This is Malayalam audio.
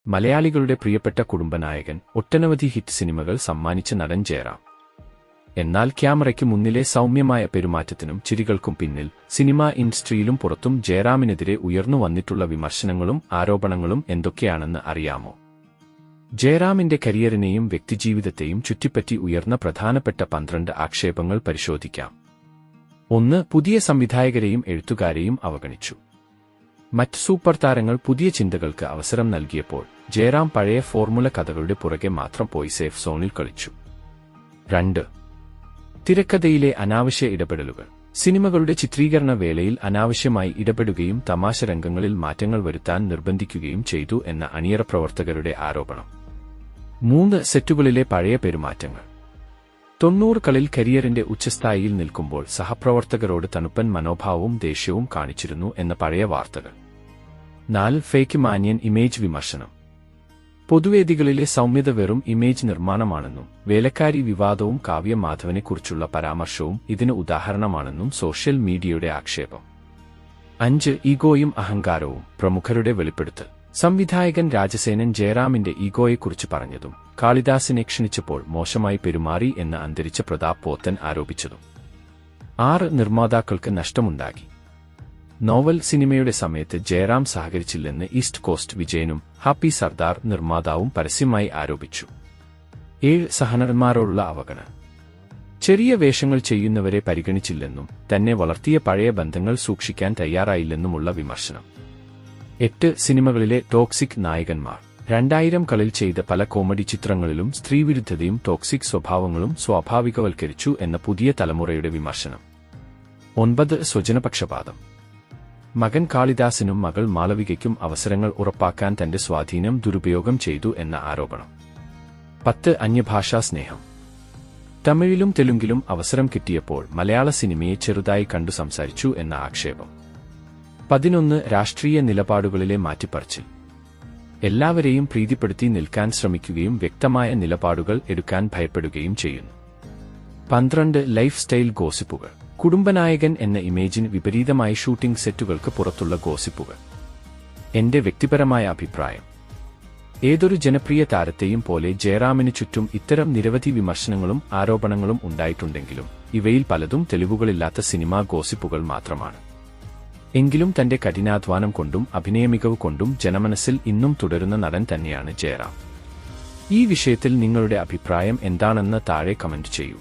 മലയാളികളുടെ പ്രിയപ്പെട്ട കുടുംബനായകൻ, ഒട്ടനവധി ഹിറ്റ് സിനിമകൾ സമ്മാനിച്ച നടൻ ജയറാം. എന്നാൽ ക്യാമറയ്ക്ക് മുന്നിലെ സൗമ്യമായ പെരുമാറ്റത്തിനും ചിരികൾക്കും പിന്നിൽ സിനിമാ ഇൻഡസ്ട്രിയിലും പുറത്തും ജയറാമിനെതിരെ ഉയർന്നു വന്നിട്ടുള്ള വിമർശനങ്ങളും ആരോപണങ്ങളും എന്തൊക്കെയാണെന്ന് അറിയാമോ? ജയറാമിന്റെ കരിയറിനെയും വ്യക്തിജീവിതത്തെയും ചുറ്റിപ്പറ്റി ഉയർന്ന പ്രധാനപ്പെട്ട 12 ആക്ഷേപങ്ങൾ പരിശോധിക്കാം. 1. പുതിയ സംവിധായകരെയും എഴുത്തുകാരെയും അവഗണിച്ചു. മറ്റ് സൂപ്പർ താരങ്ങൾ പുതിയ ചിന്തകൾക്ക് അവസരം നൽകിയപ്പോൾ ജയറാം പഴയ ഫോർമുല കഥകളുടെ പുറകെ മാത്രം പോയി സേഫ് സോണിൽ കളിച്ചു. 2. തിരക്കഥയിലെ അനാവശ്യ ഇടപെടലുകൾ. സിനിമകളുടെ ചിത്രീകരണ വേളയിൽ അനാവശ്യമായി ഇടപെടുകയും തമാശ രംഗങ്ങളിൽ മാറ്റങ്ങൾ വരുത്താൻ നിർബന്ധിക്കുകയും ചെയ്തു എന്ന അണിയറ പ്രവർത്തകരുടെ ആരോപണം. 3. സെറ്റുകളിലെ പഴയ പെരുമാറ്റങ്ങൾ. 90കളിൽ കരിയറിന്റെ ഉച്ചസ്ഥായിയിൽ നിൽക്കുമ്പോൾ സഹപ്രവർത്തകരോട് തണുപ്പൻ മനോഭാവവും ദേഷ്യവും കാണിച്ചിരുന്നു എന്ന പഴയ വാർത്തകൾ. 4. ഫേക്ക് മാന്യൻ ഇമേജ് വിമർശനം. പൊതുവേദികളിലെ സൗമ്യത വെറും ഇമേജ് നിർമ്മാണമാണെന്നും വേലക്കാരി വിവാദവും കാവ്യ മാധവനെക്കുറിച്ചുള്ള പരാമർശവും ഇതിന് ഉദാഹരണമാണെന്നും സോഷ്യൽ മീഡിയയുടെ ആക്ഷേപം. 5. ഈഗോയും അഹങ്കാരവും. പ്രമുഖരുടെ വെളിപ്പെടുത്തൽ. സംവിധായകൻ രാജസേനൻ ജയറാമിന്റെ ഈഗോയെക്കുറിച്ച് പറഞ്ഞതും കാളിദാസിനെ ക്ഷണിച്ചപ്പോൾ മോശമായി പെരുമാറി എന്ന് അന്തരിച്ച പ്രതാപ് പോത്തൻ ആരോപിച്ചതും. 6. നിർമ്മാതാക്കൾക്ക് നഷ്ടമുണ്ടാക്കി. നോവൽ സിനിമയുടെ സമയത്ത് ജയറാം സഹകരിച്ചില്ലെന്ന് ഈസ്റ്റ് കോസ്റ്റ് വിജയനും ഹാപ്പി സർദാർ നിർമ്മാതാവും പരസ്യമായി ആരോപിച്ചു. 7. സഹനടന്മാരോടുള്ള അവഗണന. ചെറിയ വേഷങ്ങൾ ചെയ്യുന്നവരെ പരിഗണിച്ചില്ലെന്നും തന്നെ വളർത്തിയ പഴയ ബന്ധങ്ങൾ സൂക്ഷിക്കാൻ തയ്യാറായില്ലെന്നുമുള്ള വിമർശനം. 8. സിനിമകളിലെ ടോക്സിക് നായകന്മാർ. 2000കളിൽ ചെയ്ത പല കോമഡി ചിത്രങ്ങളിലും സ്ത്രീവിരുദ്ധതയും ടോക്സിക് സ്വഭാവങ്ങളും സ്വാഭാവികവൽക്കരിച്ചു എന്ന പുതിയ തലമുറയുടെ വിമർശനം. 9. സ്വജനപക്ഷപാതം. മകൻ കാളിദാസിനും മകൾ മാളവികയ്ക്കും അവസരങ്ങൾ ഉറപ്പാക്കാൻ തന്റെ സ്വാധീനം ദുരുപയോഗം ചെയ്തു എന്ന ആരോപണം. 10. അന്യഭാഷാ സ്നേഹം. തമിഴിലും തെലുങ്കിലും അവസരം കിട്ടിയപ്പോൾ മലയാള സിനിമയെ ചെറുതായി കണ്ടു സംസാരിച്ചു എന്ന ആക്ഷേപം. 11. രാഷ്ട്രീയ നിലപാടുകളിലെ മാറ്റിപ്പറച്ചിൽ. എല്ലാവരെയും പ്രീതിപ്പെടുത്തി നിൽക്കാൻ ശ്രമിക്കുകയും വ്യക്തമായ നിലപാടുകൾ എടുക്കാൻ ഭയപ്പെടുകയും ചെയ്യുന്നു. 12. Life style ഗോസിപ്പുകൾ. കുടുംബനായകൻ എന്ന ഇമേജിന് വിപരീതമായി ഷൂട്ടിംഗ് സെറ്റുകൾക്ക് പുറത്തുള്ള ഗോസിപ്പുകൾ. എന്റെ വ്യക്തിപരമായ അഭിപ്രായം. ഏതൊരു ജനപ്രിയ താരത്തെയും പോലെ ജയറാമിന് ചുറ്റും ഇത്തരം നിരവധി വിമർശനങ്ങളും ആരോപണങ്ങളും ഉണ്ടായിട്ടുണ്ടെങ്കിലും ഇവയിൽ പലതും തെളിവുകളില്ലാത്ത സിനിമാ ഗോസിപ്പുകൾ മാത്രമാണ്. എങ്കിലും തന്റെ കഠിനാധ്വാനം കൊണ്ടും അഭിനയമികവ് കൊണ്ടും ജനമനസ്സിൽ ഇന്നും തുടരുന്ന നടൻ തന്നെയാണ് ജയറാം. ഈ വിഷയത്തിൽ നിങ്ങളുടെ അഭിപ്രായം എന്താണെന്ന് താഴെ കമന്റ് ചെയ്യൂ.